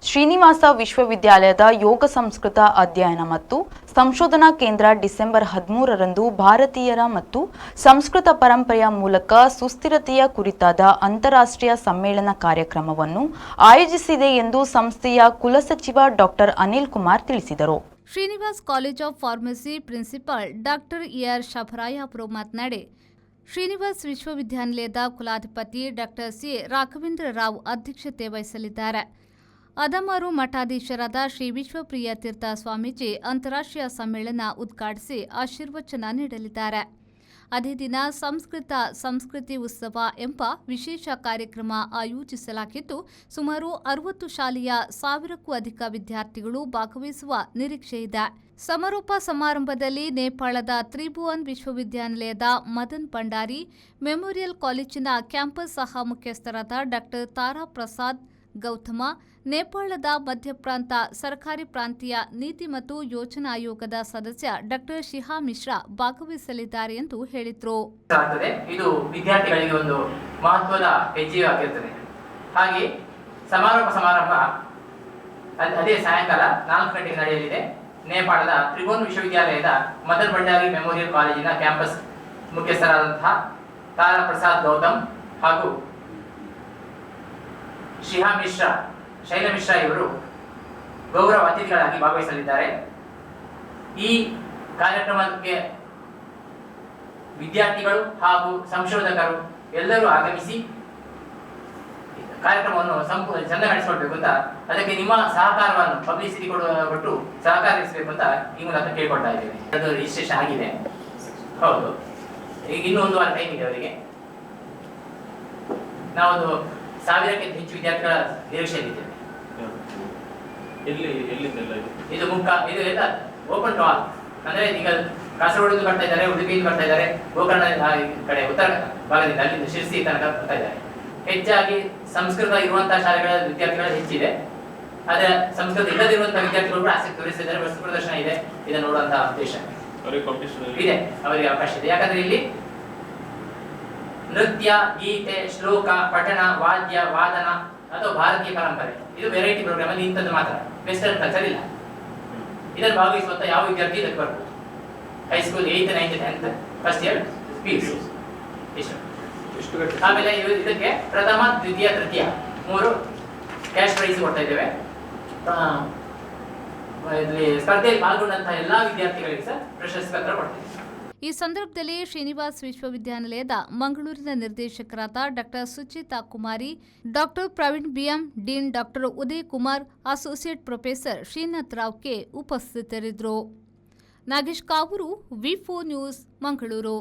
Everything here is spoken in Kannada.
ಶ್ರೀನಿವಾಸ ವಿಶ್ವವಿದ್ಯಾಲಯದ ಯೋಗ ಸಂಸ್ಕೃತ ಅಧ್ಯಯನ ಮತ್ತು ಸಂಶೋಧನಾ ಕೇಂದ್ರ ಡಿಸೆಂಬರ್ 13ರಂದು ಭಾರತೀಯರ ಮತ್ತು ಸಂಸ್ಕೃತ ಪರಂಪರೆಯ ಮೂಲಕ ಸುಸ್ಥಿರತೆಯ ಕುರಿತಾದ ಅಂತಾರಾಷ್ಟ್ರೀಯ ಸಮ್ಮೇಳನ ಕಾರ್ಯಕ್ರಮವನ್ನು ಆಯೋಜಿಸಿದೆ ಎಂದು ಸಂಸ್ಥೆಯ ಕುಲಸಚಿವ ಡಾಕ್ಟರ್ ಅನಿಲ್ ಕುಮಾರ್ ತಿಳಿಸಿದರು. Srinivas college of pharmacy principal doctor A R ಶಭರಾಯಪುರ ಮಾತನಾಡಿ, ಶ್ರೀನಿವಾಸ್ ವಿಶ್ವವಿದ್ಯಾನಿಲಯದ ಕುಲಾಧಿಪತಿ ಡಾಕ್ಟರ್ ಸಿ ರಾಘವೇಂದ್ರ ರಾವ್ ಅಧ್ಯಕ್ಷತೆ ವಹಿಸಲಿದ್ದಾರೆ. ಅದಮಾರು ಮಠಾಧೀಶರಾದ ಶ್ರೀ ವಿಶ್ವಪ್ರಿಯ ತೀರ್ಥ ಸ್ವಾಮೀಜಿ ಅಂತಾರಾಷ್ಟ್ರೀಯ ಸಮ್ಮೇಳನ ಉದ್ಘಾಟಿಸಿ ಆಶೀರ್ವಚನ ನೀಡಲಿದ್ದಾರೆ. ಅದೇ ದಿನ ಸಂಸ್ಕೃತಿ ಉತ್ಸವ ಎಂಬ ವಿಶೇಷ ಕಾರ್ಯಕ್ರಮ ಆಯೋಜಿಸಲಾಗಿದ್ದು, ಸುಮಾರು 60 ಶಾಲೆಯ 1000ಕ್ಕೂ ಅಧಿಕ ವಿದ್ಯಾರ್ಥಿಗಳು ಭಾಗವಹಿಸುವ ನಿರೀಕ್ಷೆ ಇದೆ. ಸಮಾರೋಪ ಸಮಾರಂಭದಲ್ಲಿ ನೇಪಾಳದ ತ್ರಿಭುವನ್ ವಿಶ್ವವಿದ್ಯಾನಿಲಯದ ಮದನ್ ಭಂಡಾರಿ ಮೆಮೋರಿಯಲ್ ಕಾಲೇಜಿನ ಕ್ಯಾಂಪಸ್ ಸಹ ಮುಖ್ಯಸ್ಥರಾದ ಡಾಕ್ಟರ್ ತಾರಾ ಪ್ರಸಾದ್ ಗೌತಮ, ನೇಪಾಳದ ಮಧ್ಯಪ್ರಾಂತ ಸರ್ಕಾರಿ ಪ್ರಾಂತೀಯ ನೀತಿ ಮತ್ತು ಯೋಜನಾ ಆಯೋಗದ ಸದಸ್ಯ ಡಾಕ್ಟರ್ ಶಿಹಾ ಮಿಶ್ರಾ ಭಾಗವಹಿಸಲಿದ್ದಾರೆ ಎಂದು ಹೇಳಿದರು. ಇದು ವಿದ್ಯಾರ್ಥಿಗಳಿಗೆ ಒಂದು ಮಹತ್ವದ ಹೆಜ್ಜೆಯಾಗಿರುತ್ತದೆ. ಹಾಗೆ ಸಮಾರಂಭ ಅದೇ ಸಾಯಂಕಾಲ 4 ಗಂಟೆಗೆ ನಡೆಯಲಿದೆ. ನೇಪಾಳದ ತ್ರಿಭುವನ್ ವಿಶ್ವವಿದ್ಯಾಲಯದ ಮದನ್ ಭಂಡಾರಿ ಮೆಮೋರಿಯಲ್ ಕಾಲೇಜಿನ ಕ್ಯಾಂಪಸ್ ಮುಖ್ಯಸ್ಥರಾದಂತಹ ತಾರಾ ಪ್ರಸಾದ್ ಗೌತಮ್ ಹಾಗೂ ಶೈಲ ಮಿಶ್ರಾ ಇವರು ಗೌರವ ಅತಿಥಿಗಳಾಗಿ ಭಾಗವಹಿಸಲಿದ್ದಾರೆ. ಈ ಕಾರ್ಯಕ್ರಮಕ್ಕೆ ವಿದ್ಯಾರ್ಥಿಗಳು ಹಾಗೂ ಸಂಶೋಧಕರು ಎಲ್ಲರೂ ಆಗಮಿಸಿ ಕಾರ್ಯಕ್ರಮವನ್ನು ಚೆಂದ ನಡೆಸಿಕೊಳ್ಬೇಕು ಅಂತ, ಅದಕ್ಕೆ ನಿಮ್ಮ ಸಹಕಾರವನ್ನು ಪಬ್ಲಿಸಿಟಿ ಕೊಟ್ಟು ಸಹಕರಿಸಬೇಕು ಅಂತ ಈ ಮೂಲಕ ಕೇಳ್ಕೊಳ್ತಾ ಇದ್ದೇವೆ. ಅದು ರಿಜಿಸ್ಟ್ರೇಷನ್ ಆಗಿದೆ. ಹೌದು, ಈಗ ಇನ್ನೂ 1 ವಾರ ಟೈಮ್ ಇದೆ ಅವರಿಗೆ. ನಾವೊಂದು 1000ಕ್ಕಿಂತ ಹೆಚ್ಚು ವಿದ್ಯಾರ್ಥಿಗಳ ನಿರೀಕ್ಷೆಯಲ್ಲಿದ್ದೇವೆ. ಇದು ಎಲ್ಲ ಓಪನ್ ಟು ಆಲ್. ಅಂದ್ರೆ ಈಗ ಕಾಸರಗೋಡಿಂದ ಬರ್ತಾ ಇದ್ದಾರೆ, ಉಡುಪಿಯಿಂದ ಬರ್ತಾ ಇದ್ದಾರೆ, ಗೋಕರ್ಣ ಕಡೆ ಉತ್ತರ ಭಾಗದಿಂದ ಅಲ್ಲಿಂದ ಶಿರ್ಸಿ ತನಕ ಬರ್ತಾ ಇದ್ದಾರೆ. ಹೆಚ್ಚಾಗಿ ಸಂಸ್ಕೃತ ಇರುವಂತಹ ಶಾಲೆಗಳ ವಿದ್ಯಾರ್ಥಿಗಳ ಹೆಚ್ಚಿದೆ. ಆದ್ರೆ ಸಂಸ್ಕೃತ ಇಲ್ಲದಿರುವಂತಹ ವಿದ್ಯಾರ್ಥಿಗಳು ಕೂಡ ಆಸಕ್ತಿ ತೋರಿಸಿದ್ದಾರೆ. ವಸ್ತು ಪ್ರದರ್ಶನ ಇದೆ, ಇದನ್ನು ನೋಡುವಂತಹ ಉದ್ದೇಶ ಇದೆ, ಅವರಿಗೆ ಅವಕಾಶ ಇದೆ. ಯಾಕಂದ್ರೆ ಇಲ್ಲಿ ನೃತ್ಯ, ಗೀತೆ, ಶ್ಲೋಕ, ಪಠಣ, ವಾದ್ಯ, ವಾದನ ಅಥವಾ ಭಾರತೀಯ ಪರಂಪರೆ, ಇದು ವೆರೈಟಿ ಪ್ರೋಗ್ರಾಮ್ ಅಲ್ಲಿ ಇಂಥದ್ದು ಮಾತ್ರ, ವೆಸ್ಟರ್ನ್ ಕಲ್ಚರ್ ಇಲ್ಲ. ಇದನ್ನು ಭಾಗವಹಿಸುವಂತ ಯಾವ ವಿದ್ಯಾರ್ಥಿ ಇದಕ್ಕೆ ಬರ್ಬೋದು. High school 8th, 9th, 10th, first year PUC ಇಷ್ಟು. ಆಮೇಲೆ ಇದಕ್ಕೆ ಪ್ರಥಮ, ದ್ವಿತೀಯ, ತೃತೀಯ 3 ಕ್ಯಾಶ್ ಪ್ರೈಸ್ ಕೊಡ್ತಾ ಇದ್ದೇವೆ. ಸ್ಪರ್ಧೆಯಲ್ಲಿ ಪಾಲ್ಗೊಂಡಂತಹ ಎಲ್ಲಾ ವಿದ್ಯಾರ್ಥಿಗಳಿಗೆ ಸಹ ಪ್ರಶಸ್ತಿ ಪತ್ರ ಕೊಡ್ತೇವೆ. ಈ ಸಂದರ್ಭದಲ್ಲಿ ಶ್ರೀನಿವಾಸ್ ವಿಶ್ವವಿದ್ಯಾನಿಲಯದ ಮಂಗಳೂರಿನ ನಿರ್ದೇಶಕರಾದ doctor Suchitha Kumari, doctor Praveen BM, dean doctor Uday Kumar, associate professor Srinath Rao K ಉಪಸ್ಥಿತರಿದ್ದರು. Nagesh Kavoor, V4 news, Mangaluru.